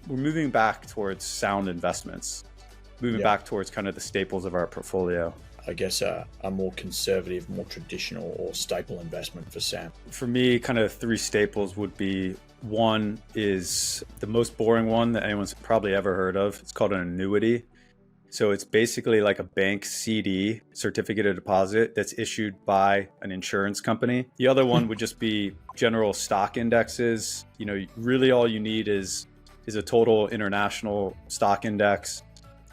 we're moving back towards sound investments, moving back towards kind of the staples of our portfolio. I guess a more conservative, more traditional or staple investment for Sam. For me, kind of three staples would be, one is the most boring one that anyone's probably ever heard of. It's called an annuity. So it's basically like a bank CD, certificate of deposit, that's issued by an insurance company. The other one would just be general stock indexes. Really all you need is a total international stock index.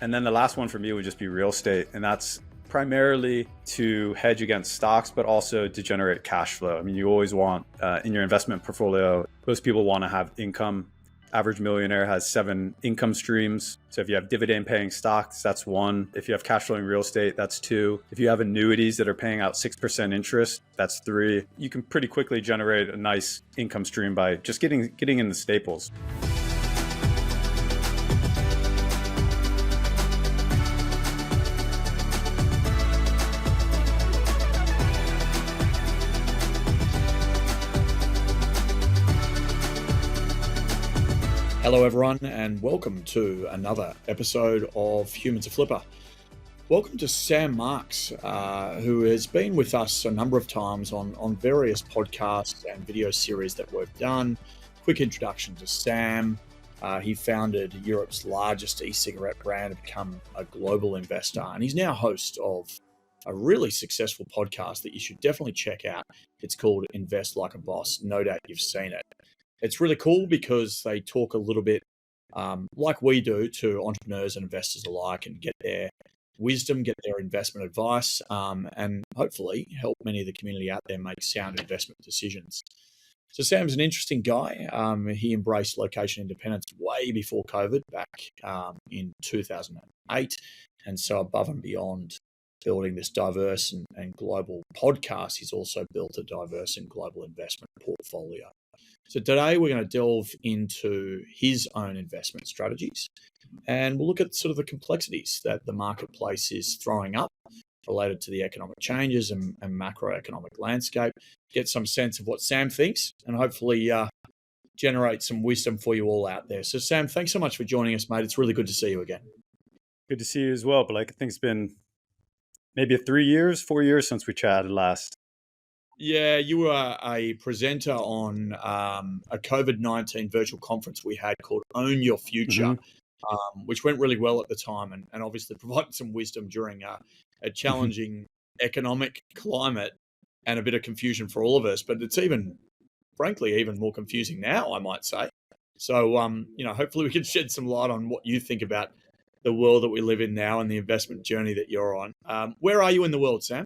And then the last one for me would just be real estate. And that's primarily to hedge against stocks, but also to generate cash flow. I mean, you always want in your investment portfolio, most people want to have income. Average millionaire has 7 income streams. So if you have dividend paying stocks, that's 1. If you have cash flowing real estate, that's 2. If you have annuities that are paying out 6% interest, that's 3. You can pretty quickly generate a nice income stream by just getting in the staples. Hello everyone, and welcome to another episode of Humans a Flipper. Welcome to Sam Marks, who has been with us a number of times on various podcasts and video series that we've done. Quick introduction to Sam. He founded Europe's largest e-cigarette brand and become a global investor. And he's now host of a really successful podcast that you should definitely check out. It's called Invest Like a Boss. No doubt you've seen it. It's really cool because they talk a little bit like we do to entrepreneurs and investors alike and get their wisdom, get their investment advice, and hopefully help many of the community out there make sound investment decisions. So Sam's an interesting guy. He embraced location independence way before COVID back in 2008. And so above and beyond building this diverse and global podcast, he's also built a diverse and global investment portfolio. So today we're going to delve into his own investment strategies, and we'll look at sort of the complexities that the marketplace is throwing up related to the economic changes and macroeconomic landscape, get some sense of what Sam thinks, and hopefully generate some wisdom for you all out there. So Sam, thanks so much for joining us, mate. It's really good to see you again. Good to see you as well. But I think it's been maybe 4 years since we chatted last. Yeah, you were a presenter on a COVID-19 virtual conference we had called Own Your Future, which went really well at the time and obviously provided some wisdom during a challenging economic climate and a bit of confusion for all of us. But it's frankly, even more confusing now, I might say. So, hopefully we can shed some light on what you think about the world that we live in now and the investment journey that you're on. Where are you in the world, Sam?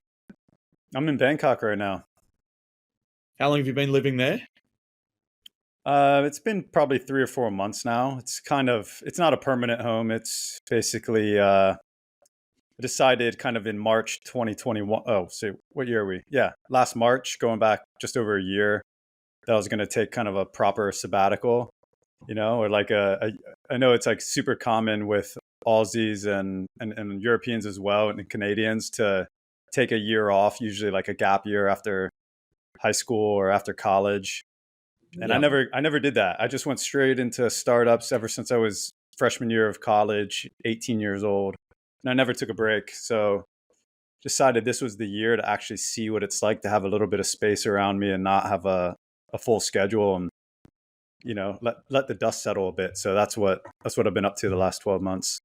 I'm in Bangkok right now. How long have you been living there? It's been probably 3 or 4 months now. It's not a permanent home. It's basically, I decided kind of in March 2021. Oh, so what year are we? Yeah, last March, going back just over a year, that I was going to take kind of a proper sabbatical, or like I know it's like super common with Aussies and Europeans as well, and Canadians to take a year off, usually like a gap year after high school or after college. And I never did that. I just went straight into startups ever since I was freshman year of college, 18 years old. And I never took a break. So decided this was the year to actually see what it's like to have a little bit of space around me and not have a full schedule and, let the dust settle a bit. So that's what I've been up to the last 12 months.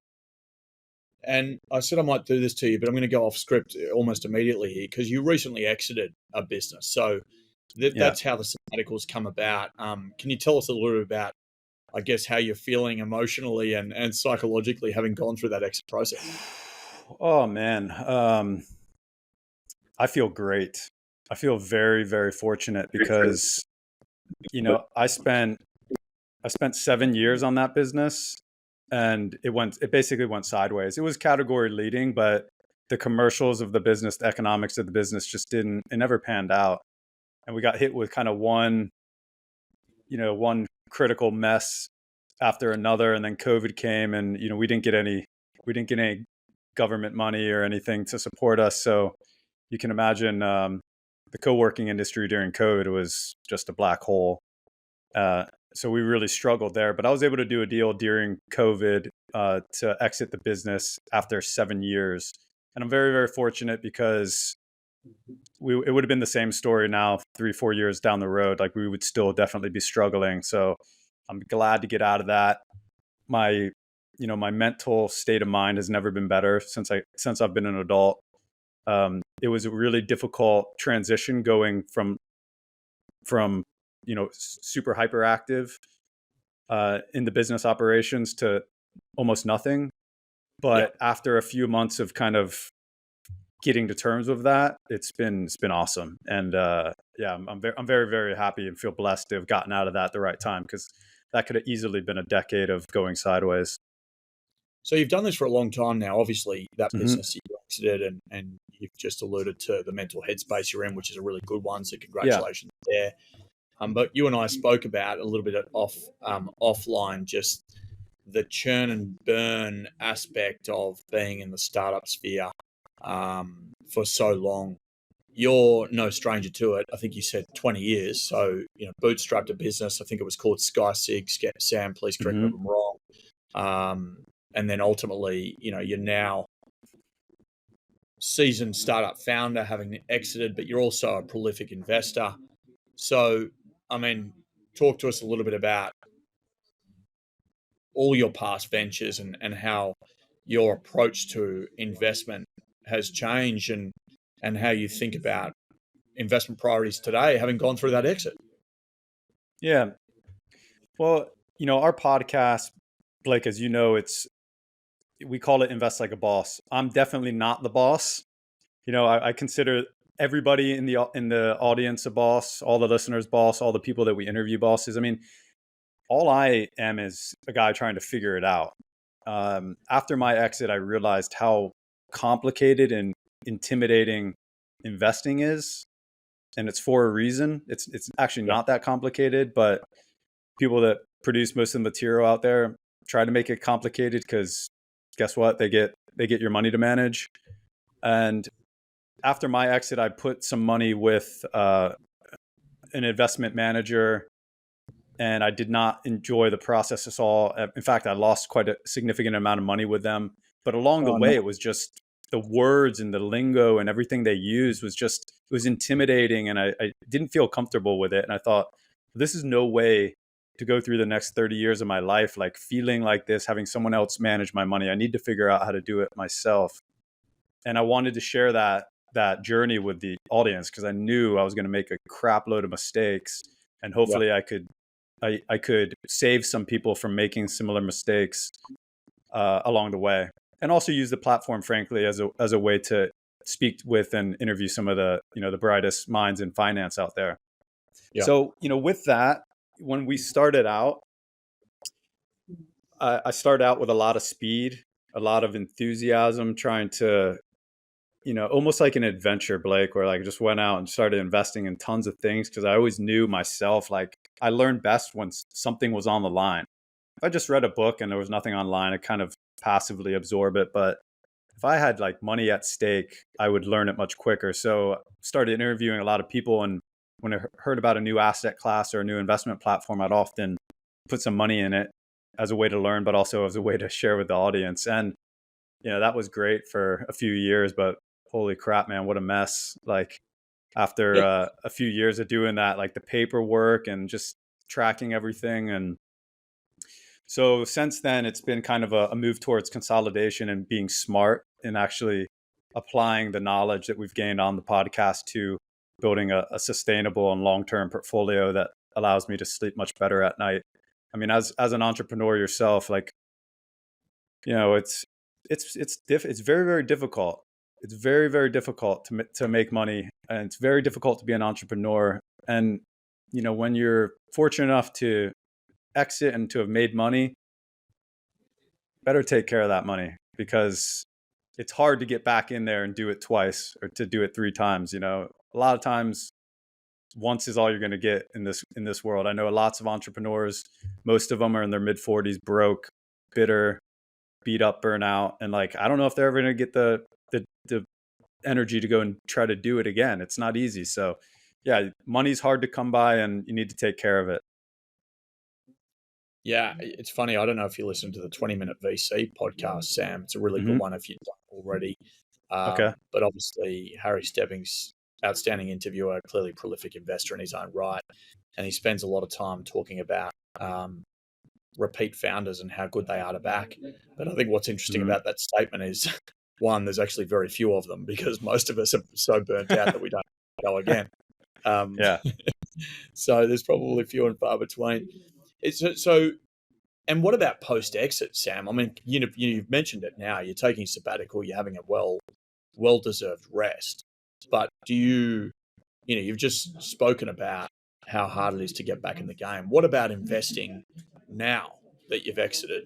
And I said I might do this to you, but I'm going to go off script almost immediately here because you recently exited a business. So that's how the sabbaticals come about. Can you tell us a little bit about, I guess, how you're feeling emotionally and psychologically having gone through that exit process? Oh, man. I feel great. I feel very, very fortunate because, I spent 7 years on that business. And it basically went sideways. It was category leading, but the commercials of the business, the economics of the business it never panned out. And we got hit with kind of one critical mess after another. And then COVID came and, we didn't get any government money or anything to support us. So you can imagine the co-working industry during COVID was just a black hole. so we really struggled there. But I was able to do a deal during COVID to exit the business after 7 years. And I'm very, very fortunate because it would have been the same story now, 3, 4 years down the road. Like we would still definitely be struggling. So I'm glad to get out of that. My, my mental state of mind has never been better since I've been an adult. It was a really difficult transition going from super hyperactive in the business operations to almost nothing. Yeah. But after a few months of kind of getting to terms with that, it's been awesome. And yeah, I'm very, very happy and feel blessed to have gotten out of that at the right time, because that could have easily been a decade of going sideways. So you've done this for a long time now. Obviously, that Hmm. business you exited, and you've just alluded to the mental headspace you're in, which is a really good one. So Yeah. congratulations there. But you and I spoke about a little bit offline, just the churn and burn aspect of being in the startup sphere for so long. You're no stranger to it. I think you said 20 years. So, bootstrapped a business. I think it was called SkySig. Sam, please correct me if Hmm. I'm wrong. And then ultimately, you're now seasoned startup founder, having exited, but you're also a prolific investor. So, I mean, talk to us a little bit about all your past ventures and how your approach to investment has changed, and how you think about investment priorities today, having gone through that exit. Yeah. Well, our podcast, Blake, as you know, we call it Invest Like a Boss. I'm definitely not the boss. I consider everybody in the audience a boss, all the listeners boss, all the people that we interview bosses. I mean, all I am is a guy trying to figure it out. After my exit, I realized how complicated and intimidating investing is, and it's for a reason. It's actually Yeah. not that complicated, but people that produce most of the material out there try to make it complicated because guess what? They get your money to manage. And after my exit, I put some money with an investment manager, and I did not enjoy the process at all. In fact, I lost quite a significant amount of money with them. But along the Oh, no. way, it was just the words and the lingo and everything they used it was intimidating, and I didn't feel comfortable with it. And I thought, this is no way to go through the next 30 years of my life, like feeling like this, having someone else manage my money. I need to figure out how to do it myself. And I wanted to share that journey with the audience because I knew I was going to make a crap load of mistakes, and Yeah. hopefully I could save some people from making similar mistakes along the way, and also use the platform, frankly, as a way to speak with and interview some of the brightest minds in finance out there. Yeah. So with that, when we started out, I started out with a lot of speed, a lot of enthusiasm, trying to almost like an adventure, Blake, where like I just went out and started investing in tons of things because I always knew myself, like I learned best when something was on the line. If I just read a book and there was nothing online, I kind of passively absorb it. But if I had like money at stake, I would learn it much quicker. So I started interviewing a lot of people, and when I heard about a new asset class or a new investment platform, I'd often put some money in it as a way to learn, but also as a way to share with the audience. And that was great for a few years, but holy crap, man, what a mess. Like after Yeah. a few years of doing that, like the paperwork and just tracking everything. And so since then, it's been kind of a move towards consolidation and being smart and actually applying the knowledge that we've gained on the podcast to building a sustainable and long-term portfolio that allows me to sleep much better at night. I mean, as an entrepreneur yourself, like, it's very, very difficult. It's very, very difficult to make money, and it's very difficult to be an entrepreneur. And when you're fortunate enough to exit and to have made money, better take care of that money, because it's hard to get back in there and do it twice or to do it 3 times. A lot of times once is all you're going to get in this world. I know lots of entrepreneurs, most of them are in their mid 40s, broke, bitter, beat up, burnout, and like I don't know if they're ever going to get the energy to go and try to do it again. It's not easy. So yeah, money's hard to come by, and you need to take care of it. Yeah, it's funny. I don't know if you listen to the 20-minute VC podcast, Sam. It's a really good Hmm. one if you've done it already. Okay. But obviously, Harry Stebbings, outstanding interviewer, clearly prolific investor in his own right, and he spends a lot of time talking about um, repeat founders and how good they are to back. But I think what's interesting Hmm. about that statement is, one, there's actually very few of them because most of us are so burnt out that we don't go again. Um, Yeah. so there's probably few and far between. So, and what about post exit, Sam? I mean, you've mentioned it now. You're taking sabbatical. You're having a well deserved rest. But you've just spoken about how hard it is to get back in the game. What about investing now that you've exited?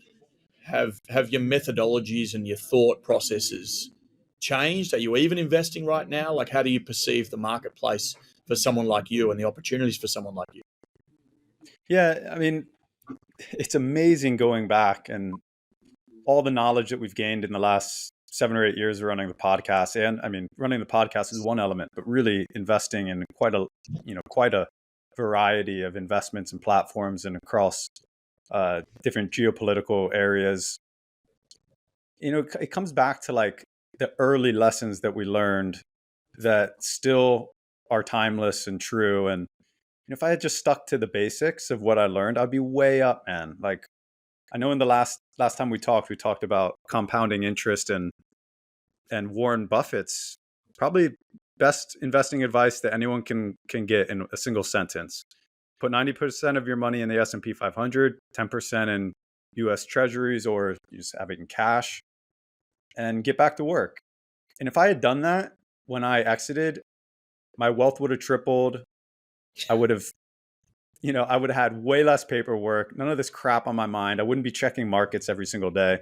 Have your methodologies and your thought processes changed? Are you even investing right now? Like, how do you perceive the marketplace for someone like you and the opportunities for someone like you? Yeah. I mean, it's amazing going back and all the knowledge that we've gained in the last 7 or 8 years of running the podcast. And I mean, running the podcast is one element, but really investing in quite a variety of investments and platforms and across different geopolitical areas. It comes back to like the early lessons that we learned that still are timeless and true. And if I had just stuck to the basics of what I learned, I'd be way up, man. Like I know in the last time we talked about compounding interest and Warren Buffett's probably best investing advice that anyone can get in a single sentence. Put 90% of your money in the S&P 500, 10% in US Treasuries, or you just have it in cash, and get back to work. And if I had done that when I exited, my wealth would have tripled. I would have, I would have had way less paperwork, none of this crap on my mind. I wouldn't be checking markets every single day.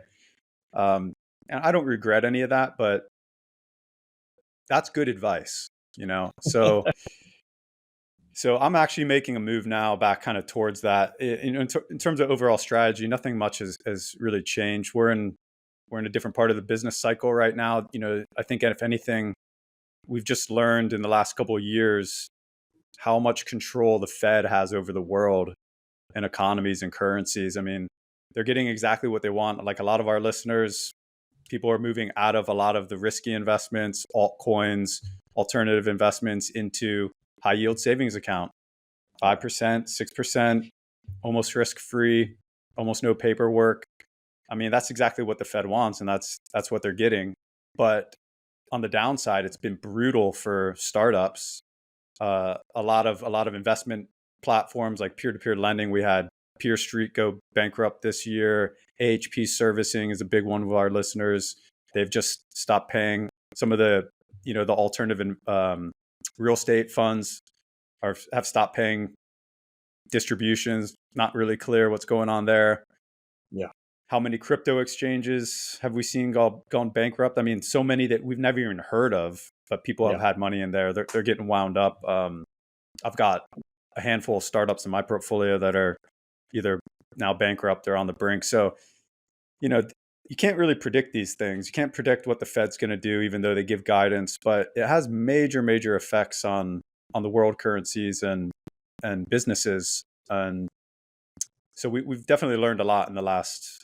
Um, and I don't regret any of that, but that's good advice. So I'm actually making a move now back kind of towards that. In terms of overall strategy, nothing much has really changed. We're in a different part of the business cycle right now. I think if anything, we've just learned in the last couple of years how much control the Fed has over the world and economies and currencies. I mean, they're getting exactly what they want. Like a lot of our listeners, people are moving out of a lot of the risky investments, altcoins, alternative investments into high yield savings account, 5%, 6%, almost risk free, almost no paperwork. I mean, that's exactly what the Fed wants, and that's what they're getting. But on the downside, it's been brutal for startups. A lot of investment platforms like peer-to-peer lending. We had Peer Street go bankrupt this year. AHP Servicing is a big one of our listeners. They've just stopped paying. Some of the alternative real estate funds have stopped paying distributions. Not really clear what's going on there. Yeah. How many crypto exchanges have we seen gone bankrupt? I mean, so many that we've never even heard of, but people have Yeah. had money in there. They're getting wound up. I've got a handful of startups in my portfolio that are either now bankrupt or on the brink. So, you know, you can't really predict these things. You can't predict what the Fed's going to do, even though they give guidance. But it has major, major effects on the world currencies and businesses. And so we've definitely learned a lot in the last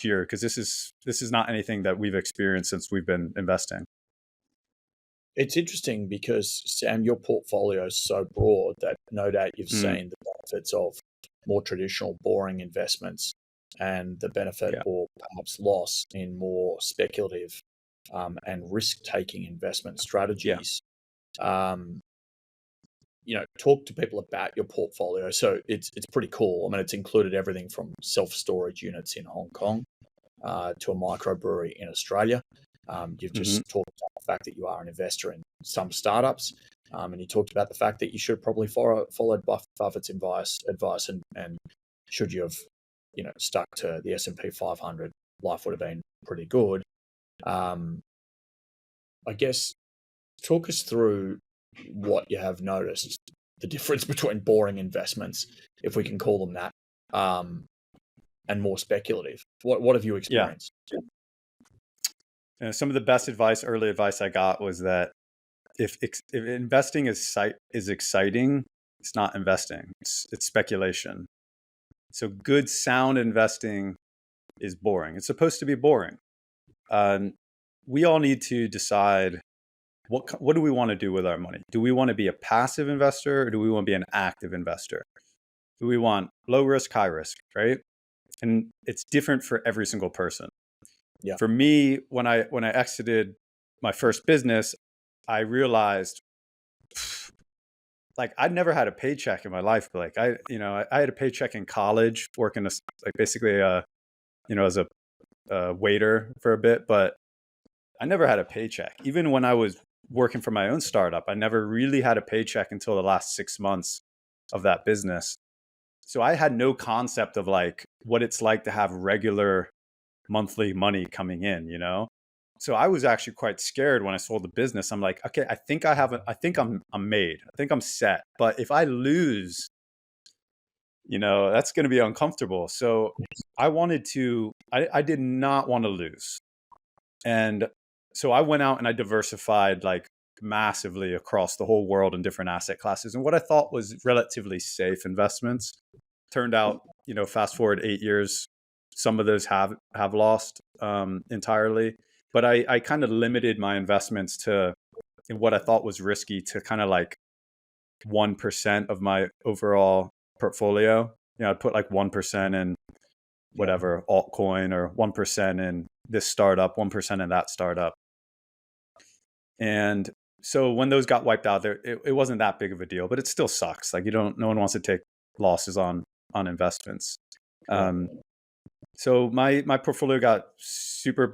year, because this is not anything that we've experienced since we've been investing. It's interesting because, Sam, your portfolio is so broad that no doubt you've Mm, seen the benefits of more traditional, boring investments and the benefit yeah, or perhaps loss in more speculative and risk taking investment yeah. strategies. Um, talk to people about your portfolio. So it's pretty cool. I mean, it's included everything from self storage units in Hong Kong to a microbrewery in Australia. You've Hmm. just talked about the fact that you are an investor in some startups, and you talked about the fact that you should probably followed Buffett's advice, and should you have, stuck to the S&P 500, life would have been pretty good. Um, I guess talk us through what you have noticed, the difference between boring investments, if we can call them that, um, and more speculative. What have you Yeah. experienced? Some of the best early advice I got was that if investing is exciting, it's not investing. It's speculation. So good sound investing is boring. It's supposed to be boring. We all need to decide what do we want to do with our money? Do we want to be a passive investor, or do we want to be an active investor? Do we want low risk, high risk, right? And it's different for every single person. Yeah. For me, when I exited my first business, I realized like I'd never had a paycheck in my life. But like I had a paycheck in college working like basically as a waiter for a bit, but I never had a paycheck. Even when I was working for my own startup, I never really had a paycheck until the last 6 months of that business. So I had no concept of like what it's like to have regular monthly money coming in, So I was actually quite scared when I sold the business. I'm like, okay, I think I'm made. I think I'm set. But if I lose, that's going to be uncomfortable. So I did not want to lose. And so I went out and I diversified like massively across the whole world in different asset classes. And what I thought was relatively safe investments turned out, fast forward 8 years, some of those have lost entirely. But I kind of limited my investments to in what I thought was risky to kind of like 1% of my overall portfolio. I'd put like 1% in whatever altcoin, or 1% in this startup, 1% in that startup. And so when those got wiped out, it wasn't that big of a deal, but it still sucks. Like no one wants to take losses on investments. So my portfolio got super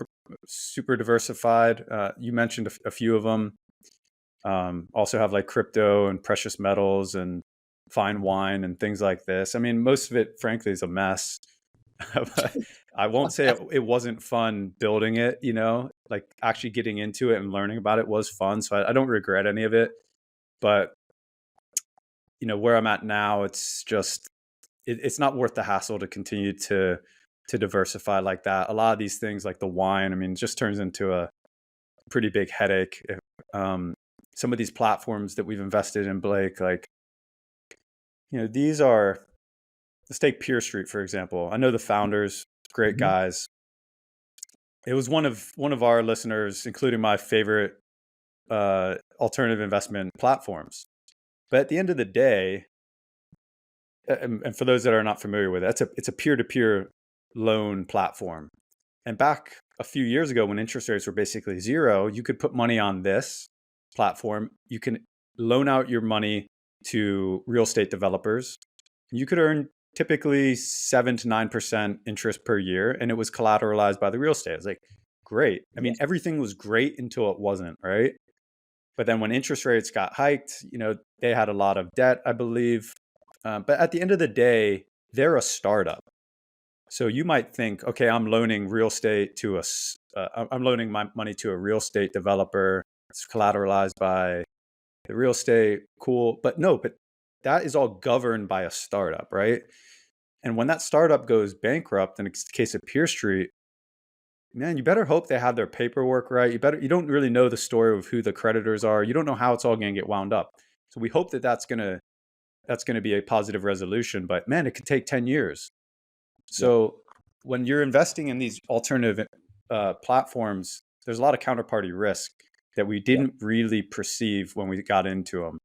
diversified. You mentioned a few of them. Also have like crypto and precious metals and fine wine and things like this. I mean, most of it, frankly, is a mess. I won't say it wasn't fun building it, like actually getting into it and learning about it was fun. So I don't regret any of it. But, where I'm at now, it's just, it's not worth the hassle to continue to diversify like that. A lot of these things like the wine, I mean, just turns into a pretty big headache. Some of these platforms that we've invested in, Blake, like, these are, let's take Pure Street, for example. I know the founders, great guys. It was one of our listeners, including my favorite alternative investment platforms. But at the end of the day, and for those that are not familiar with it, it's a peer-to-peer loan platform. And back a few years ago, when interest rates were basically zero, you could put money on this platform. You can loan out your money to real estate developers. You could earn typically 7 to 9% interest per year, and it was collateralized by the real estate. It's like, great. I mean, everything was great until it wasn't, right? But then when interest rates got hiked, they had a lot of debt, I believe. But at the end of the day, they're a startup. So you might think, okay, I'm loaning real estate to I'm loaning my money to a real estate developer. It's collateralized by the real estate. Cool. But no, but that is all governed by a startup, right? And when that startup goes bankrupt, in the case of Pure Street, man, you better hope they have their paperwork right. You don't really know the story of who the creditors are. You don't know how it's all going to get wound up. So we hope that that's going to be a positive resolution, but man, it could take 10 years. So when you're investing in these alternative platforms, there's a lot of counterparty risk that we didn't really perceive when we got into them.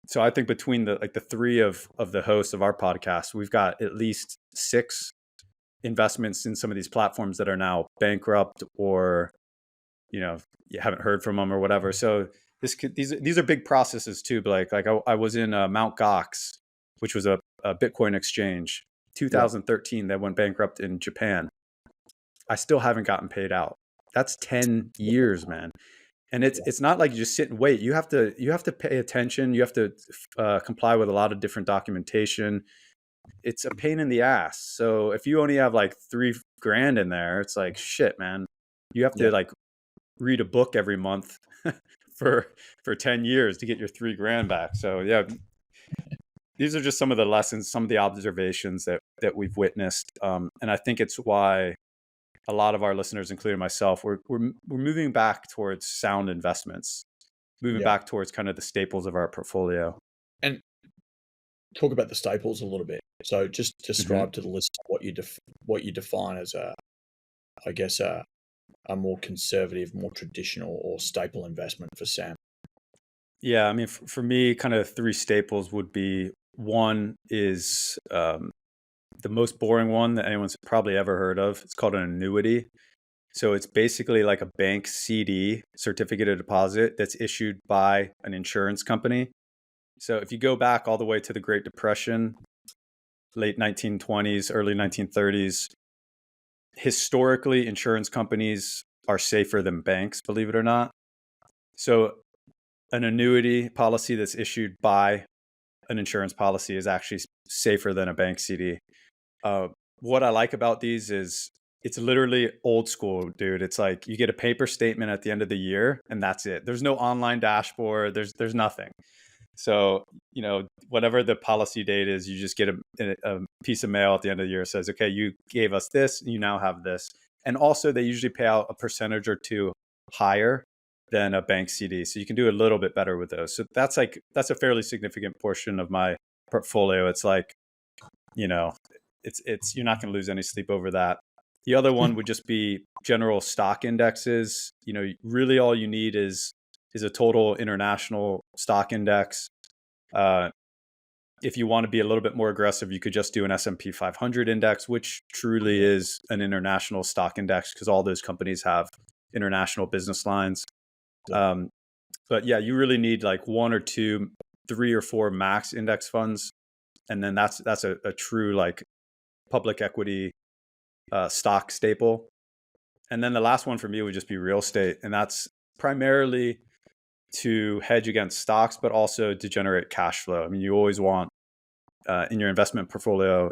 So I think between the three of the hosts of our podcast, we've got at least 6 investments in some of these platforms that are now bankrupt, or you haven't heard from them or whatever. So these are big processes too. But like I was in Mt. Gox, which was a Bitcoin exchange, 2013, that went bankrupt in Japan. I still haven't gotten paid out. That's 10 years, man. And it's not like you just sit and wait. You have to pay attention. You have to comply with a lot of different documentation. It's a pain in the ass. So if you only have like $3,000 in there, it's like, shit, man. You have to like read a book every month for 10 years to get your $3,000 back. So yeah, these are just some of the lessons, some of the observations that we've witnessed. And I think it's why a lot of our listeners, including myself, we're moving back towards sound investments, moving back towards kind of the staples of our portfolio. And talk about the staples a little bit. So just Mhm. describe to the listener what you define as I guess, a more conservative, more traditional or staple investment for Sam. Yeah, I mean, for me, kind of three staples would be one is the most boring one that anyone's probably ever heard of. It's called an annuity. So it's basically like a bank CD, certificate of deposit, that's issued by an insurance company. So if you go back all the way to the Great Depression, late 1920s, early 1930s, historically, insurance companies are safer than banks, believe it or not. So an annuity policy that's issued by an insurance policy is actually safer than a bank CD. Uh, what I like about these is it's literally old school, dude. It's like you get a paper statement at the end of the year, and that's it. There's no online dashboard. There's nothing. So whatever the policy date is, you just get a piece of mail at the end of the year that says, okay, you gave us this, you now have this. And also, they usually pay out a percentage or two higher than a bank CD, so you can do a little bit better with those. So that's a fairly significant portion of my portfolio. It's like you know, it's you're not going to lose any sleep over that. The other one would just be general stock indexes. Really all you need is a total international stock index. Uh, if you want to be a little bit more aggressive, you could just do an S&P 500 index, which truly is an international stock index because all those companies have international business lines. Um, but yeah, you really need like one or two, three or four max index funds, and then that's a true like public equity stock staple. And then the last one for me would just be real estate, and that's primarily to hedge against stocks, but also to generate cash flow. I mean, you always want in your investment portfolio,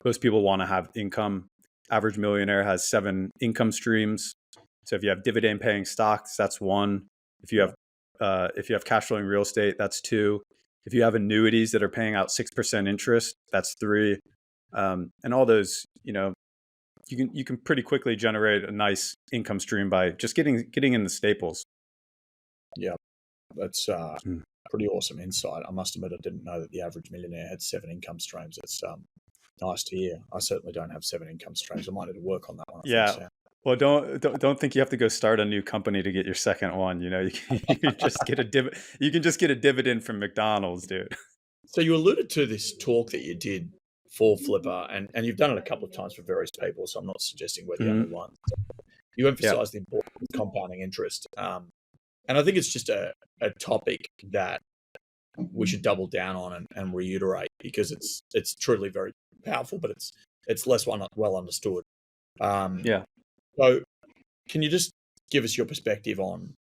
most people want to have income. Average millionaire has 7 income streams. So if you have dividend paying stocks, that's one. If you have cash flowing real estate, that's two. If you have annuities that are paying out 6% interest, that's three. And all those, you can pretty quickly generate a nice income stream by just getting in the staples. Yeah, that's Mm. pretty awesome insight. I must admit, I didn't know that the average millionaire had 7 income streams. It's nice to hear. I certainly don't have 7 income streams. I might need to work on that one, I think, Yeah. Sam. Well, don't think you have to go start a new company to get your second one. You can just get you can just get a dividend from McDonald's, dude. So you alluded to this talk that you did for Flipper, and you've done it a couple of times for various people, so I'm not suggesting we're the only Mhm. ones. You Yeah. emphasize the importance of compounding interest. And I think it's just a topic that we should double down on and reiterate because it's truly very powerful, but it's less well understood. Um, Yeah. so can you just give us your perspective on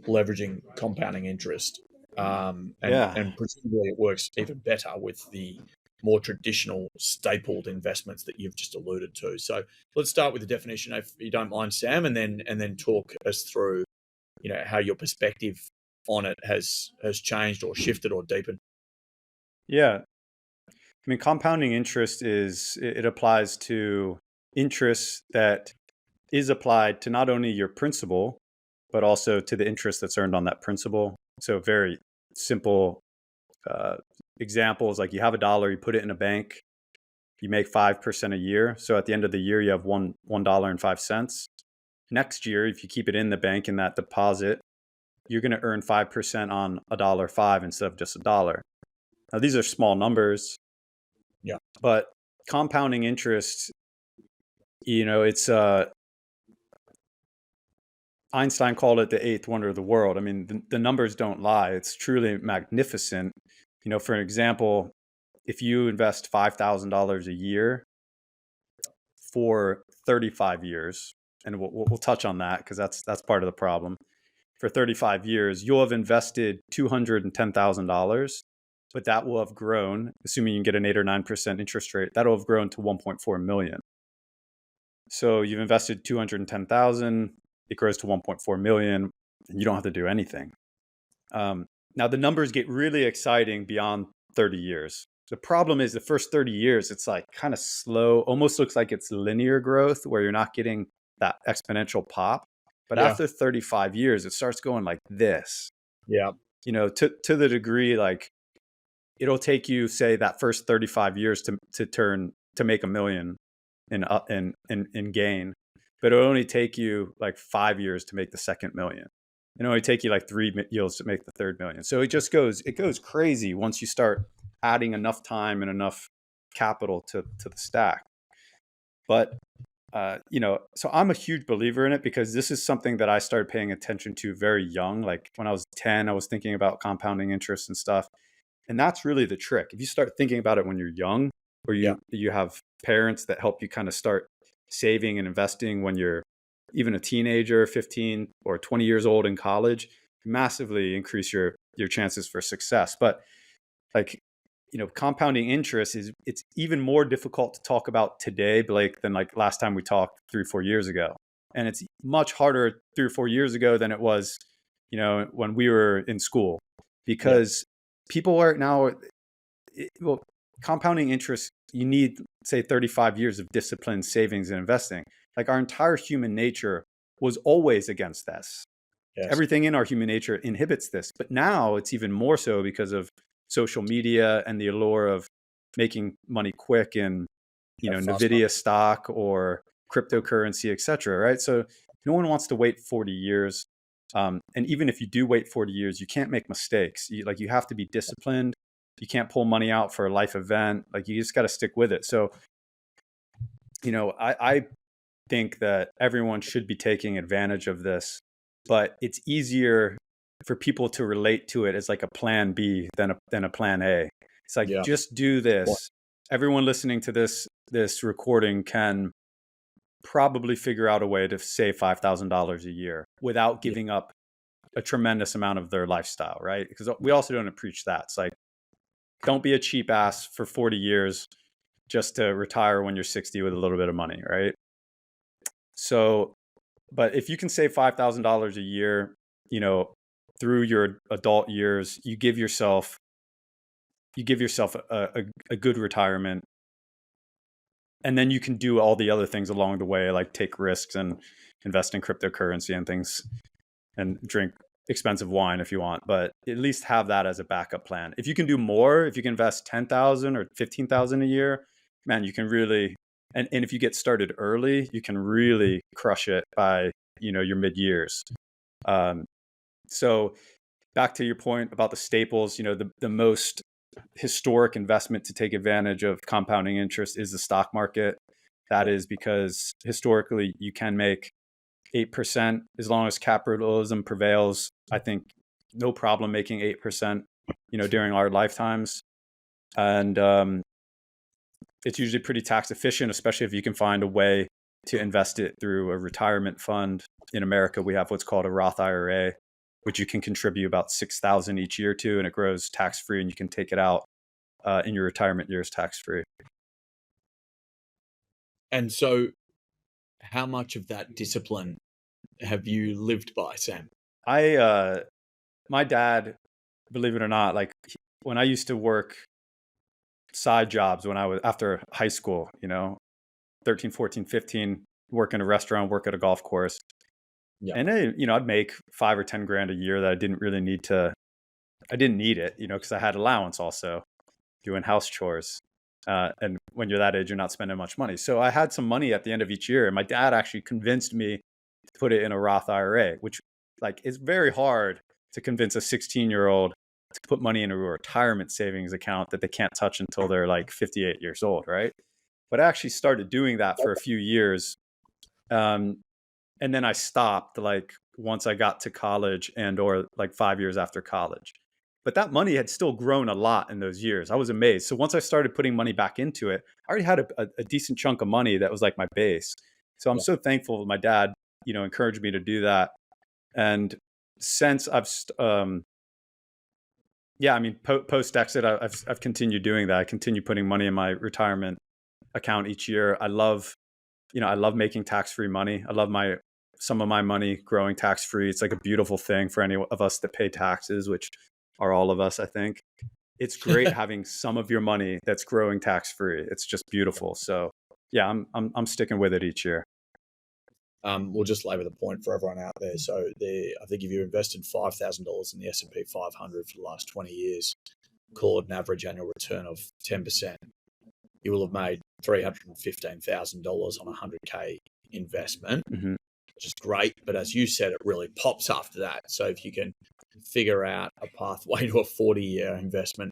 leveraging compounding interest? Yeah. And presumably it works even better with the more traditional stapled investments that you've just alluded to. So let's start with the definition, if you don't mind, Sam, and then talk us through, how your perspective on it has changed or shifted or deepened. Yeah. I mean, compounding interest it applies to interest that is applied to not only your principal, but also to the interest that's earned on that principal. So very simple uh, examples, like you have $1, you put it in a bank, you make 5% a year. So at the end of the year, you have $1.05. Next year, if you keep it in the bank in that deposit, you're going to earn 5% on $1.05 instead of just $1. Now, these are small numbers, Yeah. but compounding interest, it's Einstein called it the eighth wonder of the world. I mean, the numbers don't lie. It's truly magnificent. For an example, if you invest $5,000 a year for 35 years, and we'll touch on that because that's part of the problem. For 35 years, you'll have invested $210,000, but that will have grown, assuming you can get an 8 or 9% interest rate, that'll have grown to 1.4 million. So you've invested 210,000, it grows to 1.4 million, and you don't have to do anything. Now the numbers get really exciting beyond 30 years. The problem is the first 30 years, it's like kind of slow, almost looks like it's linear growth where you're not getting that exponential pop. But Yeah. after 35 years, it starts going like this, Yeah. to the degree like it'll take you, say, that first 35 years to make $1 million in gain, but it'll only take you like 5 years to make the second million. It'll only take you like 3 years to make the third million. So it goes crazy once you start adding enough time and enough capital to the stack. But so I'm a huge believer in it, because this is something that I started paying attention to very young. Like when I was 10, I was thinking about compounding interest and stuff. And that's really the trick. If you start thinking about it when you're young, or you have parents that help you kind of start saving and investing when you're even a teenager, 15 or 20 years old in college, massively increase your chances for success. But like, compounding interest it's even more difficult to talk about today, Blake, than like last time we talked 3 or 4 years ago. And it's much harder 3 or 4 years ago than it was, when we were in school, because people are now, compounding interest, you need, say, 35 years of disciplined savings and investing. Like our entire human nature was always against this. Yes. Everything in our human nature inhibits this. But now it's even more so because of social media and the allure of making money quick in, Nvidia stock or cryptocurrency, et cetera, right? So no one wants to wait 40 years. And even if you do wait 40 years, you can't make mistakes. You have to be disciplined. You can't pull money out for a life event. Like you just got to stick with it. So, I think that everyone should be taking advantage of this, but it's easier for people to relate to it as like a plan B than a plan A. It's like, just do this. Everyone listening to this recording can probably figure out a way to save $5,000 a year without giving up a tremendous amount of their lifestyle, right? Because we also don't preach that. It's like, don't be a cheap ass for 40 years just to retire when you're 60 with a little bit of money, right? So, but if you can save $5,000 a year, through your adult years, you give yourself a good retirement. And then you can do all the other things along the way, like take risks and invest in cryptocurrency and things, and drink expensive wine if you want, but at least have that as a backup plan. If you can do more, if you can invest 10,000 or 15,000 a year, man, you can really, and if you get started early, you can really crush it by, your mid years. So back to your point about the staples, the most historic investment to take advantage of compounding interest is the stock market. That is because historically you can make 8% as long as capitalism prevails. I think no problem making 8%, during our lifetimes. And it's usually pretty tax efficient, especially if you can find a way to invest it through a retirement fund. In America, we have what's called a Roth IRA, which you can contribute about $6,000 each year to, and it grows tax free, and you can take it out in your retirement years tax free. And so, how much of that discipline have you lived by, Sam? My dad, believe it or not, like when I used to work side jobs when I was after high school, 13, 14, 15, work in a restaurant, work at a golf course. Yeah. And I'd make 5 or 10 grand a year that I didn't really need to. I didn't need it, because I had allowance also doing house chores. And when you're that age, you're not spending much money. So I had some money at the end of each year, and my dad actually convinced me to put it in a Roth IRA, which like is very hard to convince a 16-year-old to put money in a retirement savings account that they can't touch until they're like 58 years old, right? But I actually started doing that for a few years. And then I stopped like once I got to college or like 5 years after college. But that money had still grown a lot in those years. I was amazed. So once I started putting money back into it, I already had a decent chunk of money that was like my base. So I'm so thankful that my dad, encouraged me to do that. And since post exit, I've continued doing that. I continue putting money in my retirement account each year. I love making tax-free money. I love some of my money growing tax-free. It's like a beautiful thing for any of us that pay taxes, which are all of us, I think. It's great having some of your money that's growing tax-free. It's just beautiful. So yeah, I'm sticking with it each year. We'll just labor the point for everyone out there. So I think if you invested $5,000 in the S&P 500 for the last 20 years, call it an average annual return of 10%, you will have made $315,000 on a 100K investment, Mm-hmm. which is great. But as you said, it really pops after that. So if you can figure out a pathway to a 40-year investment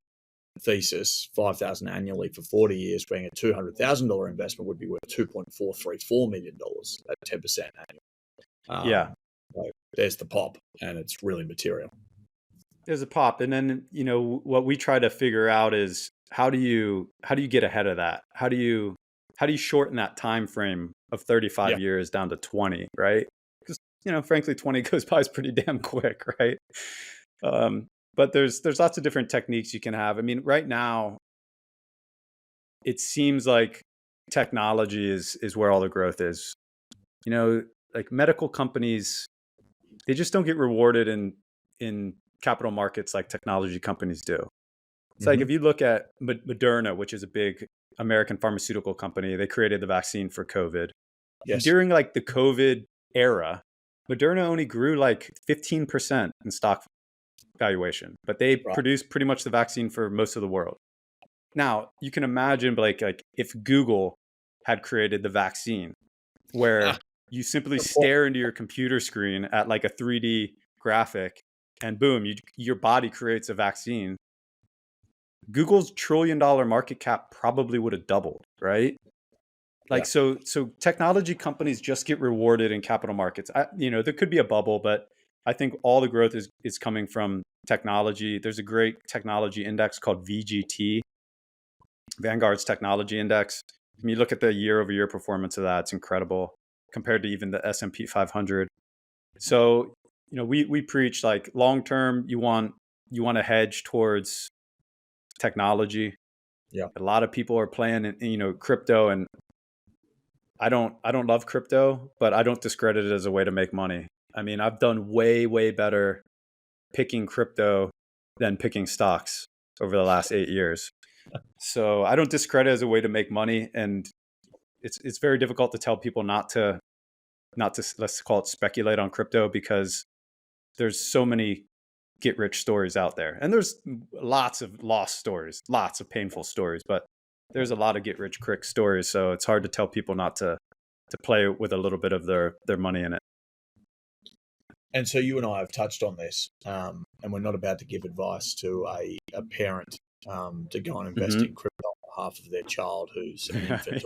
thesis, 5,000 annually for 40 years, being a $200,000 investment would be worth $2.434 million at 10% annual. Yeah. So there's the pop, and it's really material. There's a pop. And then, what we try to figure out is how do you get ahead of that? How do you shorten that time frame of 35 years down to 20, right? Because, frankly, 20 goes by is pretty damn quick, right? But there's lots of different techniques you can have. I mean, right now, it seems like technology is where all the growth is. Like medical companies, they just don't get rewarded in capital markets like technology companies do. It's like if you look at Moderna, which is a big American pharmaceutical company, they created the vaccine for COVID. Yes. During like the COVID era, Moderna only grew like 15% in stock valuation, but they produced pretty much the vaccine for most of the world. Now, you can imagine like if Google had created the vaccine where you simply stare into your computer screen at like a 3D graphic and boom, your body creates a vaccine. Google's $1 trillion market cap probably would have doubled, right? Like, so technology companies just get rewarded in capital markets. There could be a bubble, but I think all the growth is coming from technology. There's a great technology index called VGT, Vanguard's Technology Index. When you look at the year-over-year performance of that, it's incredible compared to even the S&P 500. So, we preach like long-term, you want to hedge towards technology. Yeah. A lot of people are playing in, crypto, and I don't love crypto, but I don't discredit it as a way to make money. I mean, I've done way, way better picking crypto than picking stocks over the last 8 years. So I don't discredit it as a way to make money. And it's very difficult to tell people not to, let's call it speculate on crypto, because there's so many get rich stories out there. And there's lots of lost stories, lots of painful stories, but there's a lot of get rich quick stories. So it's hard to tell people not to play with a little bit of their money in it. And so you and I have touched on this, and we're not about to give advice to a parent to go and invest in crypto on behalf of their child who's an infant.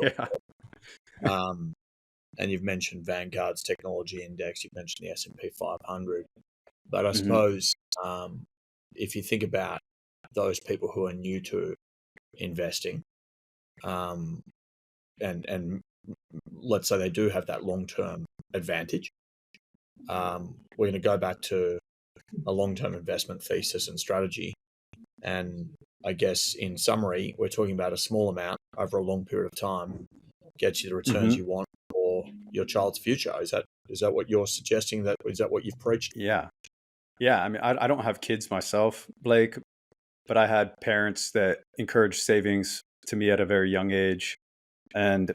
And you've mentioned Vanguard's Technology Index, you've mentioned the S&P 500. But I suppose if you think about those people who are new to investing, and let's say they do have that long-term advantage, we're going to go back to a long-term investment thesis and strategy. And I guess in summary, we're talking about a small amount over a long period of time gets you the returns you want for your child's future. Is that what you're suggesting? Is that what you've preached? Yeah. I mean, I don't have kids myself, Blake, but I had parents that encouraged savings to me at a very young age. And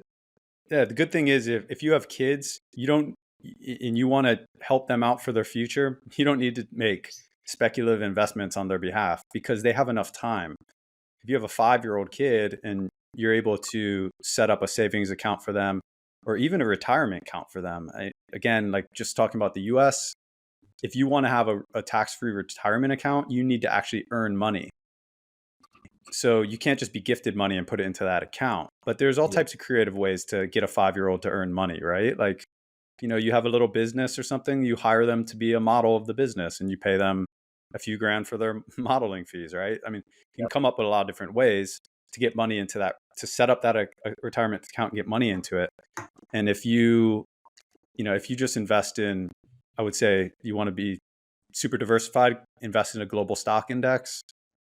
the good thing is if you have kids, and you want to help them out for their future, you don't need to make speculative investments on their behalf because they have enough time. If you have a 5-year-old kid and you're able to set up a savings account for them or even a retirement account for them, again, like just talking about the US, if you want to have a tax-free retirement account, you need to actually earn money. So you can't just be gifted money and put it into that account. But there's all types of creative ways to get a 5-year-old to earn money, right? Like, you have a little business or something, you hire them to be a model of the business and you pay them a few grand for their modeling fees, right? I mean, you can come up with a lot of different ways to get money into that, to set up that retirement account and get money into it. And if you just invest in, I would say you want to be super diversified, invest in a global stock index.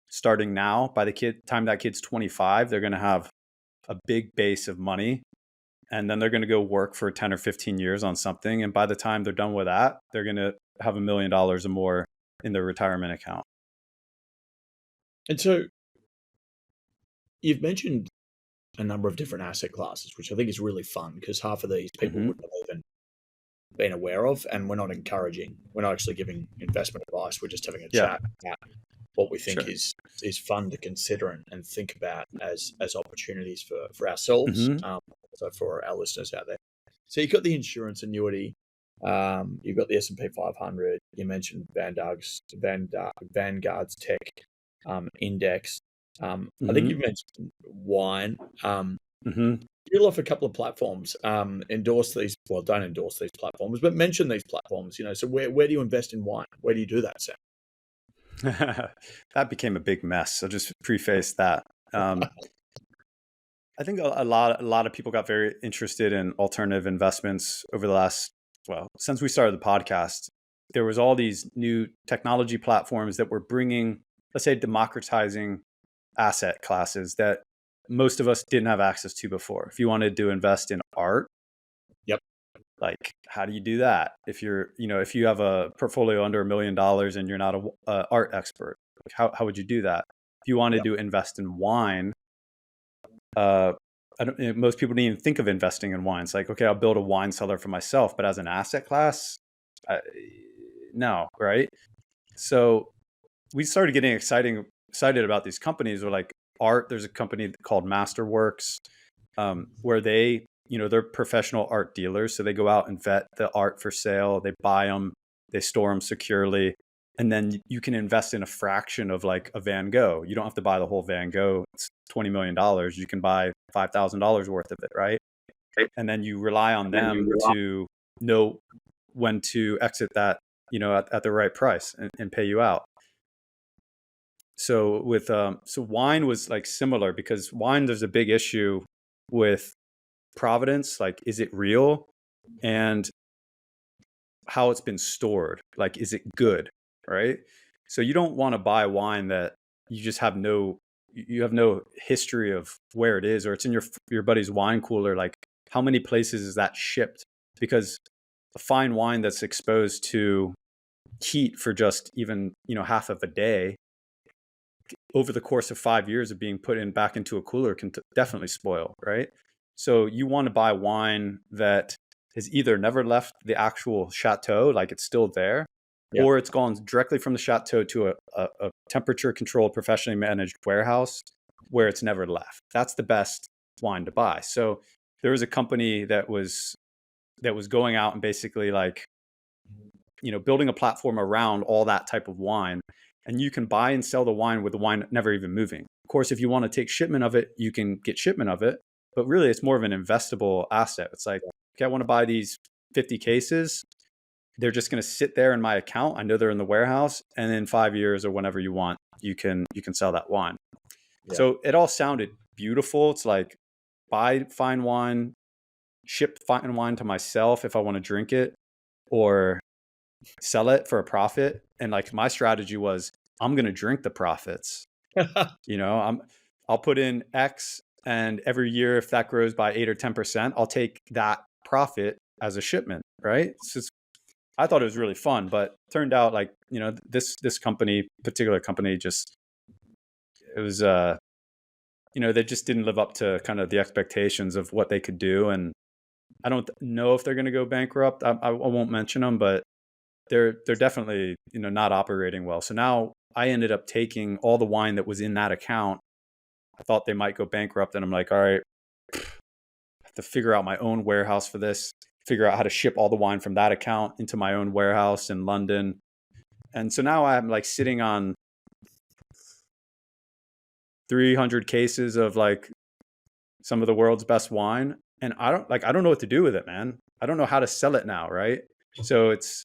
Starting now, by the time that kid's 25, they're going to have a big base of money. And then they're going to go work for 10 or 15 years on something. And by the time they're done with that, they're going to have $1 million or more in their retirement account. And so you've mentioned a number of different asset classes, which I think is really fun because half of these people wouldn't have even been aware of, and we're not encouraging. We're not actually giving investment advice. We're just having a chat about what we think Sure. is fun to consider and think about as opportunities for ourselves, Hmm. so for our listeners out there. So you've got the insurance annuity, you've got the S&P 500. You mentioned Vanguard's tech index. I think Hmm. you've mentioned wine. Hmm. You off a couple of platforms. Endorse these. Well, don't endorse these platforms, but mention these platforms. So where do you invest in wine? Where do you do that, Sam? That became a big mess. I'll just preface that. Um, I think a lot of people got very interested in alternative investments over the last, well, since we started the podcast. There was all these new technology platforms that were bringing, let's say, democratizing asset classes that most of us didn't have access to before. If you wanted to invest in art, Yep. like how do you do that? If you have a portfolio under $1 million and you're not a art expert, like how would you do that? If you wanted Yep. to invest in wine, uh, most people didn't even think of investing in wine. It's like, okay, I'll build a wine cellar for myself, but as an asset class, I, no, right? So we started getting excited about these companies. We're like art. There's a company called Masterworks, where they're professional art dealers. So they go out and vet the art for sale. They buy them, they store them securely, and then you can invest in a fraction of like a Van Gogh. You don't have to buy the whole Van Gogh. It's $20 million. You can buy $5,000 worth of it, right? And then you rely on And then you them rely. to know when to exit that, at the right price and pay you out. So wine was like similar, because wine, there's a big issue with provenance, like is it real, and how it's been stored, like is it good, right? So you don't want to buy wine that you have no history of where it is, or it's in your buddy's wine cooler. Like how many places is that shipped? Because a fine wine that's exposed to heat for just even half of a day, over the course of 5 years of being put in back into a cooler, can definitely spoil, right? So you want to buy wine that has either never left the actual chateau, like it's still there, Yeah. or it's gone directly from the chateau to a temperature controlled, professionally managed warehouse where it's never left. That's the best wine to buy. So there was a company that was going out and basically like, building a platform around all that type of wine. And you can buy and sell the wine with the wine never even moving. Of course, if you want to take shipment of it, you can get shipment of it. But really, it's more of an investable asset. It's like, okay, I want to buy these 50 cases. They're just going to sit there in my account. I know they're in the warehouse. And in 5 years or whenever you want, you can sell that wine. Yeah. So it all sounded beautiful. It's like buy fine wine, ship fine wine to myself if I want to drink it, or sell it for a profit. And like my strategy was, I'm going to drink the profits. I'll put in X, and every year, if that grows by 8 or 10%, I'll take that profit as a shipment. Right. So I thought it was really fun, but turned out like, this particular company, just, it was, they just didn't live up to kind of the expectations of what they could do. And I don't know if they're going to go bankrupt. I won't mention them, but they're definitely not operating well. So now I ended up taking all the wine that was in that account. I thought they might go bankrupt, and I'm like, all right, I have to figure out my own warehouse for this, figure out how to ship all the wine from that account into my own warehouse in London. And so now I'm like sitting on 300 cases of like some of the world's best wine, and I don't know what to do with it, man. I don't know how to sell it now, right? So it's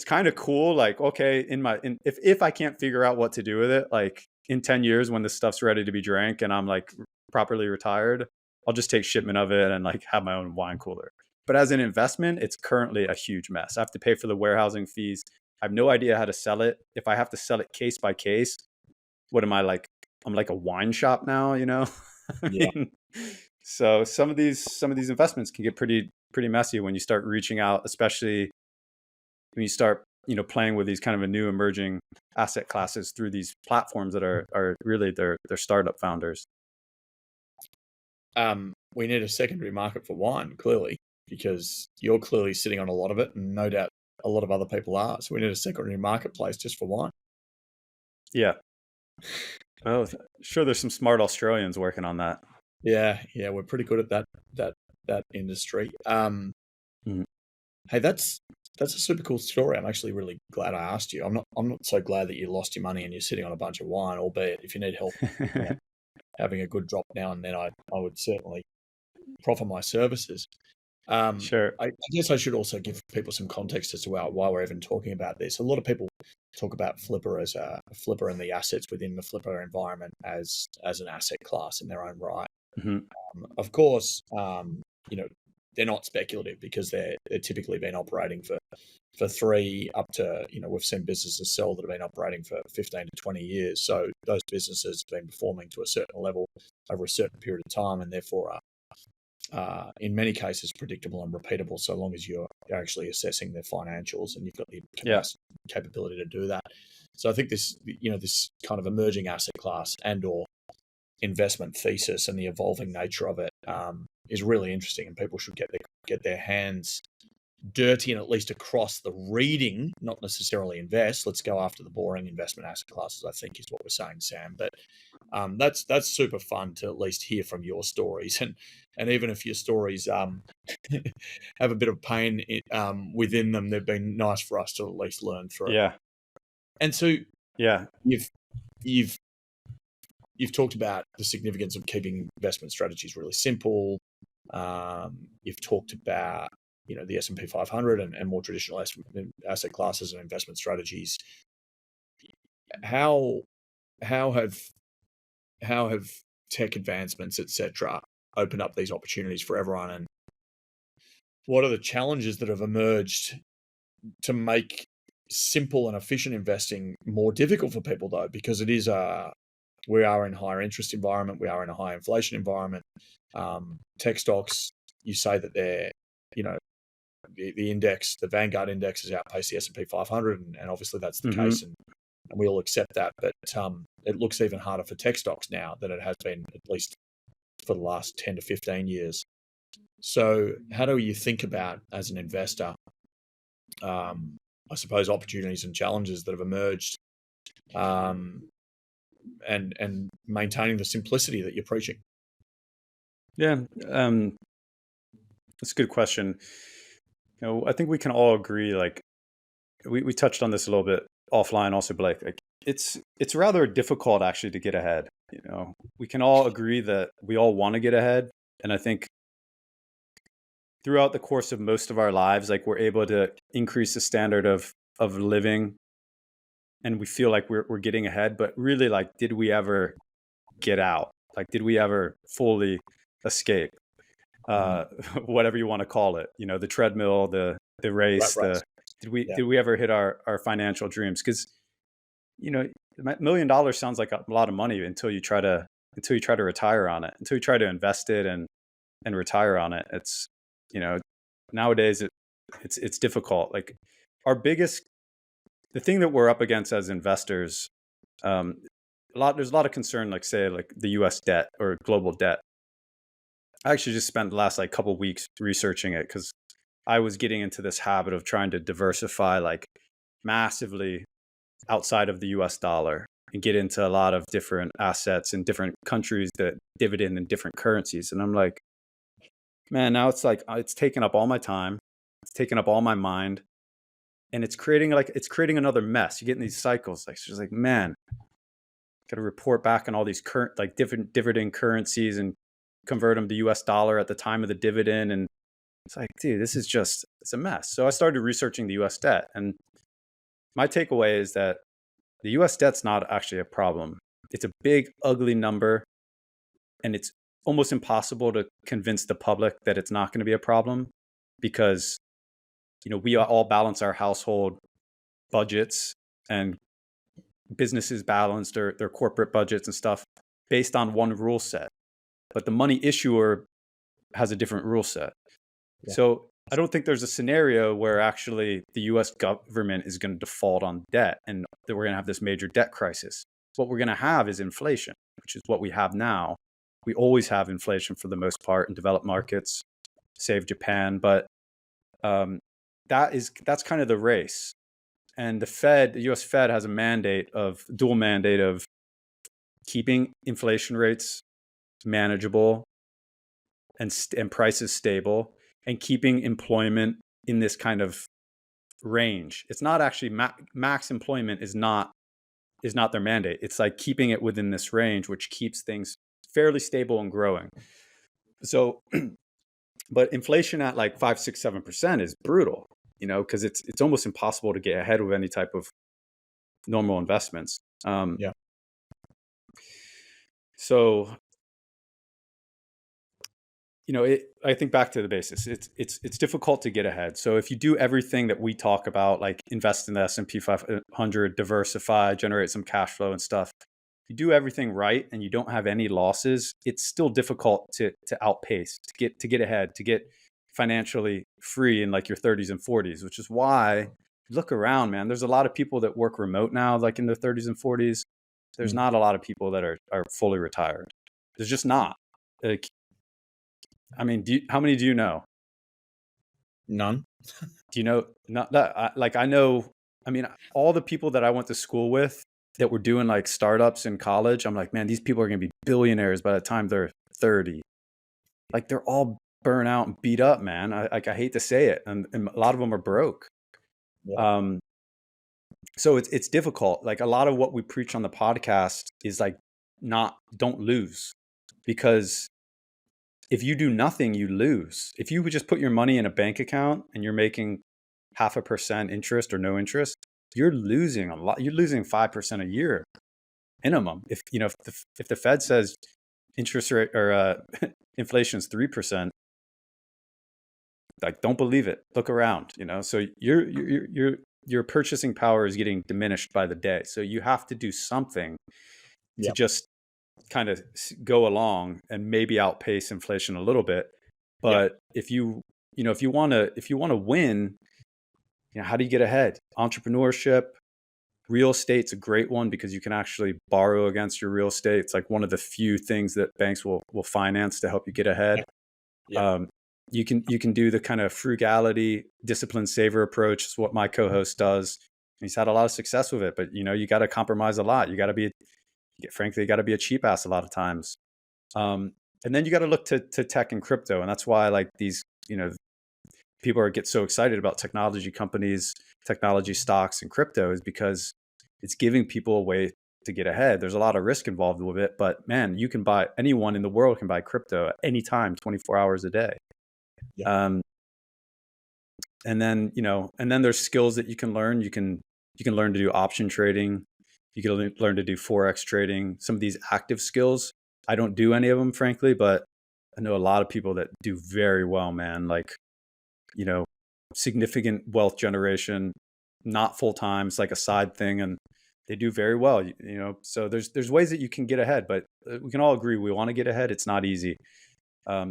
kind of cool. Like, okay, if I can't figure out what to do with it, like in 10 years when this stuff's ready to be drank and I'm like properly retired, I'll just take shipment of it and like have my own wine cooler. But as an investment, it's currently a huge mess. I have to pay for the warehousing fees. I have no idea how to sell it. If I have to sell it case by case, what am I like? I'm like a wine shop now, I Yeah. mean, so some of these investments can get pretty messy when you start reaching out, especially when you start playing with these kind of a new emerging asset classes through these platforms that are really they're startup founders. We need a secondary market for wine, clearly, because you're clearly sitting on a lot of it, and no doubt a lot of other people are. So we need a secondary marketplace just for wine. Yeah, Oh, sure. There's some smart Australians working on that. Yeah, yeah, we're pretty good at that industry. Mhm. Hey, that's a super cool story. I'm actually really glad I asked you. I'm not so glad that you lost your money and you're sitting on a bunch of wine, albeit if you need help, you know, having a good drop now and then, I would certainly proffer my services. Sure. I guess I should also give people some context as to why we're even talking about this. A lot of people talk about Flipper as a Flipper and the assets within the Flipper environment as an asset class in their own right. Hmm. Of course, they're not speculative because they're typically been operating for three up to, we've seen businesses sell that have been operating for 15 to 20 years. So those businesses have been performing to a certain level over a certain period of time, and therefore in many cases predictable and repeatable, so long as you're actually assessing their financials and you've got the Yeah. capacity, capability to do that. So I think this kind of emerging asset class and or investment thesis and the evolving nature of it is really interesting, and people should get their hands dirty and at least across the reading, not necessarily invest. Let's go after the boring investment asset classes, I think is what we're saying, Sam. But that's super fun to at least hear from your stories, and even if your stories have a bit of pain within them, they've been nice for us to at least learn through. Yeah. And so Yeah. you've you've you've talked about the significance of keeping investment strategies really simple. You've talked about the S&P 500 and more traditional asset classes and investment strategies. How how have how have tech advancements, etc., opened up these opportunities for everyone, and what are the challenges that have emerged to make simple and efficient investing more difficult for people, though, because it is we are in higher interest environment, we are in a high inflation environment. Tech stocks, you say that they're, you know, the index, the Vanguard index has outpaced the S&P 500, and obviously that's the Hmm. case, and we all accept that. But it looks even harder for tech stocks now than it has been, at least for the last 10 to 15 years. So how do you think about, as an investor, I suppose, opportunities and challenges that have emerged, um, and maintaining the simplicity that you're preaching? Yeah. That's a good question. I think we can all agree, like we touched on this a little bit offline also, but like it's rather difficult actually to get ahead. We can all agree that we all want to get ahead. And I think throughout the course of most of our lives, like we're able to increase the standard of living, and we feel like we're getting ahead. But really, like, did we ever get out? Like, did we ever fully escape? Mm. Uh, whatever you want to call it, the treadmill, the Rat race, race. Yeah. did we ever hit our financial dreams? Because $1 million sounds like a lot of money until you try to retire on it, until you try to invest it and retire on it. It's you know nowadays it's difficult. Like the thing that we're up against as investors, um, there's a lot of concern, like say like the U.S. debt or global debt. I actually just spent the last like couple weeks researching it because I was getting into this habit of trying to diversify like massively outside of the US dollar and get into a lot of different assets in different countries that dividend in different currencies. And I'm like, man, now it's like it's taking up all my time, it's taking up all my mind, and it's creating another mess. You get in these cycles. Like it's just like, man, got to report back on all these current like different dividend currencies and convert them to US dollar at the time of the dividend. And it's like, dude, it's a mess. So I started researching the US debt. And my takeaway is that the US debt's not actually a problem. It's a big, ugly number. And it's almost impossible to convince the public that it's not going to be a problem because, we all balance our household budgets, and businesses balance their corporate budgets and stuff based on one rule set. But the money issuer has a different rule set. Yeah. So I don't think there's a scenario where actually the US government is going to default on debt and that we're going to have this major debt crisis. What we're going to have is inflation, which is what we have now. We always have inflation for the most part in developed markets, save Japan. But that's kind of the race. And the US Fed has a dual mandate of keeping inflation rates manageable and prices stable, and keeping employment in this kind of range. It's not actually max employment is not their mandate. It's like keeping it within this range, which keeps things fairly stable and growing. So, but inflation at like 5, 6, 7% is brutal, because it's almost impossible to get ahead with any type of normal investments. Yeah. So, I think back to the basis. It's difficult to get ahead. So if you do everything that we talk about, like invest in the S&P 500, diversify, generate some cash flow and stuff, you do everything right and you don't have any losses, it's still difficult to outpace, to get ahead, to get financially free in like your 30s and 40s, which is why look around, man. There's a lot of people that work remote now, like in their 30s and 40s. There's not a lot of people that are fully retired. There's just not. Like, I mean, how many do you know? None. Do you know? Not that. I know. I mean, all the people that I went to school with that were doing like startups in college, I'm like, man, these people are going to be billionaires by the time they're 30. Like, they're all burnt out and beat up, man. I hate to say it, and a lot of them are broke. Yeah. So it's difficult. Like, a lot of what we preach on the podcast is like, don't lose, because if you do nothing, you lose. If you would just put your money in a bank account and you're making 0.5% interest or no interest, you're losing a lot. You're losing 5% a year minimum. If the Fed says interest rate or inflation is 3%, like, don't believe it. Look around. So your purchasing power is getting diminished by the day. So you have to do something to just kind of go along and maybe outpace inflation a little bit. But if you want to win, how do you get ahead? Entrepreneurship, real estate's a great one, because you can actually borrow against your real estate. It's like one of the few things that banks will finance to help you get ahead. You can do the kind of frugality, disciplined saver approach. Is what my co-host does. He's had a lot of success with it, but you got to compromise a lot. You got to be a cheap ass a lot of times. And then you got to look to tech and crypto. And that's why, like, these, people get so excited about technology companies, technology stocks, and crypto, is because it's giving people a way to get ahead. There's a lot of risk involved with it, but man, anyone in the world can buy crypto at any time, 24 hours a day. And then there's skills that you can learn. You can learn to do option trading. You can learn to do Forex trading. Some of these active skills, I don't do any of them, frankly, but I know a lot of people that do very well, man. Like, significant wealth generation, not full time. It's like a side thing, and they do very well. So there's ways that you can get ahead, but we can all agree we want to get ahead. It's not easy.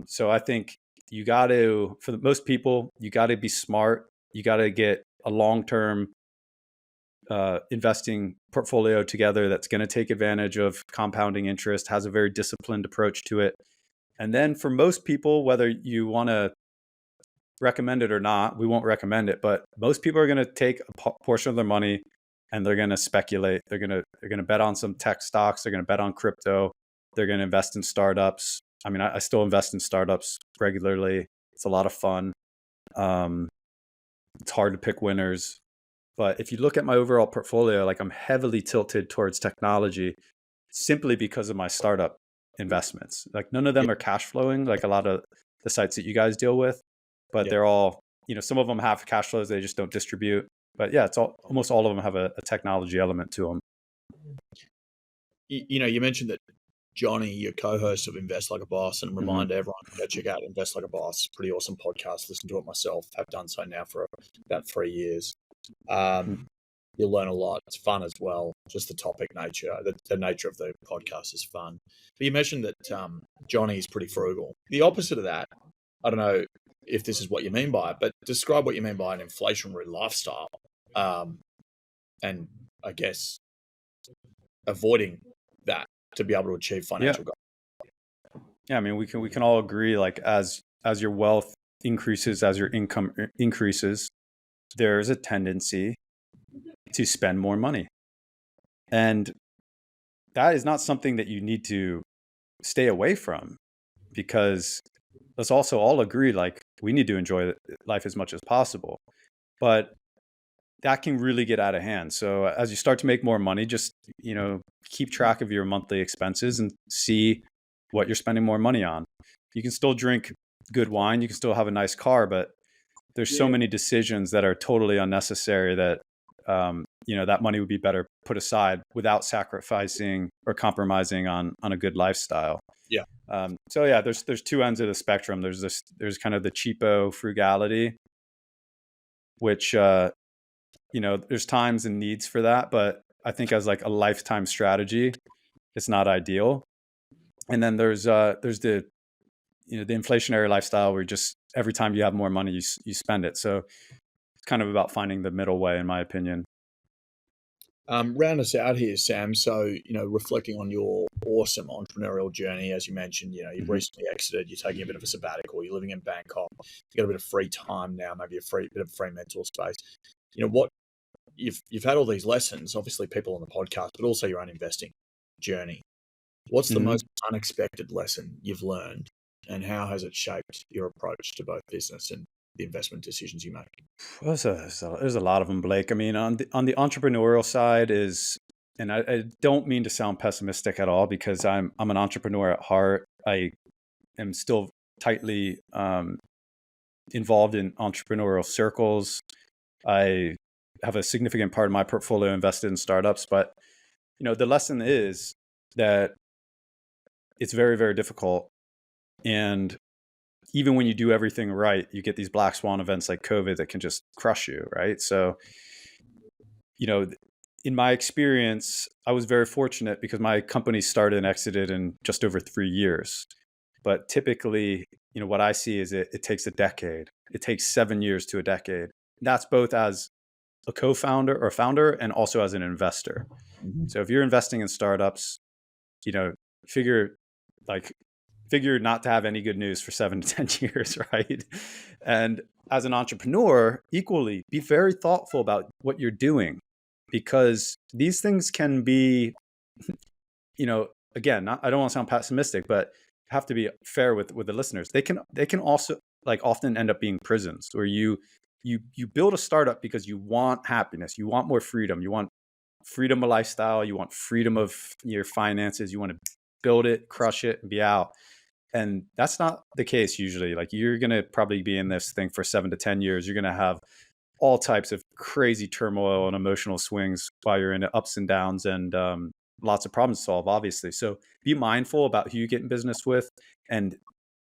So I think you got to, for most people, you got to be smart. You got to get a long-term investing portfolio together that's going to take advantage of compounding interest, has a very disciplined approach to it. And then for most people, whether you want to recommend it or not, we won't recommend it, but most people are going to take a portion of their money and they're going to speculate. They're going to bet on some tech stocks. They're going to bet on crypto. They're going to invest in startups. I mean, I still invest in startups regularly. It's a lot of fun. It's hard to pick winners. But if you look at my overall portfolio, like, I'm heavily tilted towards technology simply because of my startup investments. Like, none of them are cash flowing, like a lot of the sites that you guys deal with, but they're all, some of them have cash flows, they just don't distribute. But yeah, almost all of them have a technology element to them. You mentioned that Johnny, your co-host of Invest Like a Boss, and remind everyone to go check out Invest Like a Boss. Pretty awesome podcast. Listen to it myself. Have done so now for about 3 years. You'll learn a lot. It's fun as well. Just the topic nature, the nature of the podcast is fun. But you mentioned that Johnny is pretty frugal. The opposite of that, I don't know if this is what you mean by it, but describe what you mean by an inflationary lifestyle. And I guess avoiding that to be able to achieve financial goals. Yeah, I mean, we can all agree, like, as your wealth increases, as your income increases, there's a tendency to spend more money. And that is not something that you need to stay away from, because let's also all agree, like, we need to enjoy life as much as possible. But that can really get out of hand. So as you start to make more money, just, keep track of your monthly expenses and see what you're spending more money on. You can still drink good wine, you can still have a nice car, but there's so many decisions that are totally unnecessary that, that money would be better put aside without sacrificing or compromising on a good lifestyle. Yeah. So yeah, there's two ends of the spectrum. There's kind of the cheapo frugality, which, there's times and needs for that, but I think as like a lifetime strategy, it's not ideal. And then there's the the inflationary lifestyle where just every time you have more money, you spend it. So it's kind of about finding the middle way, in my opinion. Round us out here, Sam. So, reflecting on your awesome entrepreneurial journey, as you mentioned, you've Mhm. recently exited, you're taking a bit of a sabbatical, you're living in Bangkok, you got a bit of free time now, maybe bit of free mental space. What you've had all these lessons, obviously people on the podcast, but also your own investing journey. What's the most unexpected lesson you've learned, and how has it shaped your approach to both business and the investment decisions you make? There's a lot of them, Blake. I mean, on the entrepreneurial side and I don't mean to sound pessimistic at all, because I'm an entrepreneur at heart. I am still tightly involved in entrepreneurial circles. I have a significant part of my portfolio invested in startups, but the lesson is that it's very, very difficult, and even when you do everything right, you get these black swan events like COVID that can just crush you, right? So, in my experience, I was very fortunate because my company started and exited in just over 3 years. But typically, what I see is it takes a decade. It takes 7 years to a decade. That's both as a co-founder or founder and also as an investor. Mm-hmm. So if you're investing in startups, you know, figure figure not to have any good news for 7 to 10 years, right? And as an entrepreneur, equally, be very thoughtful about what you're doing, because these things can be, again, I don't want to sound pessimistic, but have to be fair with the listeners. They can also often end up being prisons where you build a startup because you want happiness, you want more freedom, you want freedom of lifestyle, you want freedom of your finances, you want to build it, crush it, and be out. And that's not the case usually. Like, you're going to probably be in this thing for 7 to 10 years. You're going to have all types of crazy turmoil and emotional swings while you're in it, ups and downs, and lots of problems to solve, obviously. So be mindful about who you get in business with, and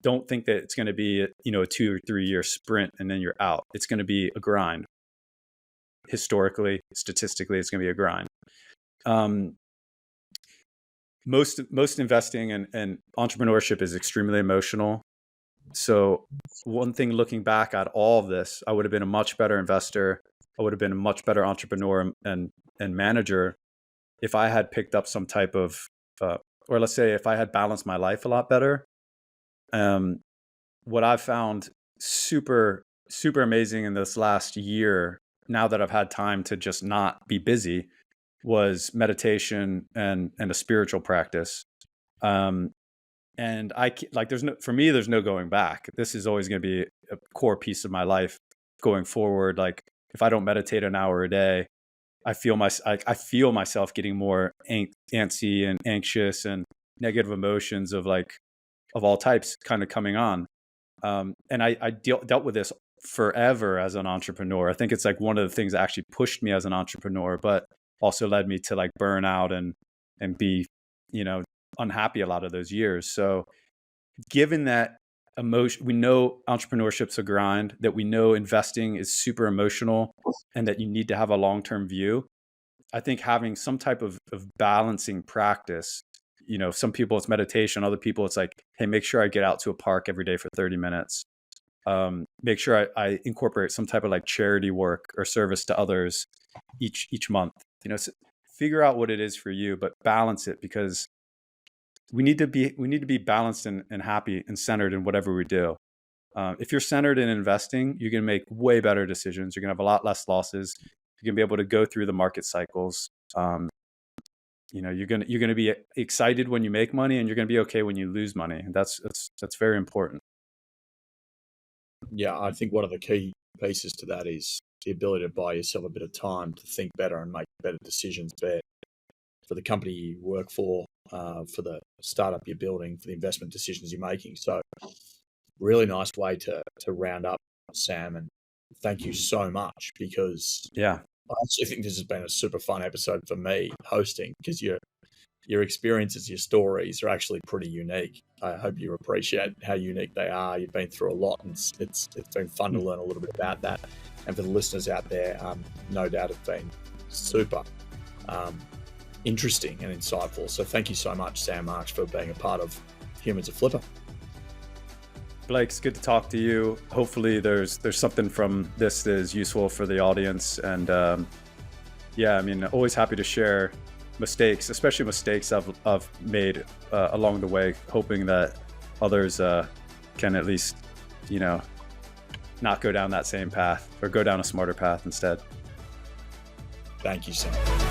don't think that it's going to be a 2 or 3 year sprint and then you're out. It's going to be a grind. Historically, statistically, it's going to be a grind. Most investing and entrepreneurship is extremely emotional. So one thing, looking back at all of this, I would have been a much better investor. I would have been a much better entrepreneur and manager if I had picked up some type of, or let's say if I had balanced my life a lot better. What I've found super, super amazing in this last year, now that I've had time to just not be busy, was meditation and a spiritual practice. And there's no going back. This is always going to be a core piece of my life going forward. Like, if I don't meditate an hour a day, I feel myself getting more antsy and anxious, and negative emotions of all types kind of coming on. And I dealt with this forever as an entrepreneur. I think it's like one of the things that actually pushed me as an entrepreneur, but also led me to burn out and be, unhappy a lot of those years. So given that we know entrepreneurship's a grind, that we know investing is super emotional, and that you need to have a long-term view, I think having some type of balancing practice, some people it's meditation, other people it's like, hey, make sure I get out to a park every day for 30 minutes. Make sure I incorporate some type of charity work or service to others each month. So figure out what it is for you, but balance it, because we need to be balanced and happy and centered in whatever we do. If you're centered in investing, you're going to make way better decisions. You're going to have a lot less losses. You're going to be able to go through the market cycles. you're gonna be excited when you make money, and you're gonna be okay when you lose money. And that's very important. Yeah, I think one of the key pieces to that is the ability to buy yourself a bit of time to think better and make better decisions there for the company you work for the startup you're building, for the investment decisions you're making. So really nice way to round up, Sam, and thank you so much, because Yeah. I actually think this has been a super fun episode for me hosting, because your experiences, your stories are actually pretty unique. I hope you appreciate how unique they are. You've been through a lot, and it's been fun to learn a little bit about that. And for the listeners out there, no doubt it's been super interesting and insightful. So thank you so much, Sam Marks, for being a part of Humans of Flipper. Blake, it's good to talk to you. Hopefully there's something from this that is useful for the audience. And yeah, I mean, always happy to share mistakes, especially mistakes I've made along the way, hoping that others can at least, not go down that same path, or go down a smarter path instead. Thank you, Sam.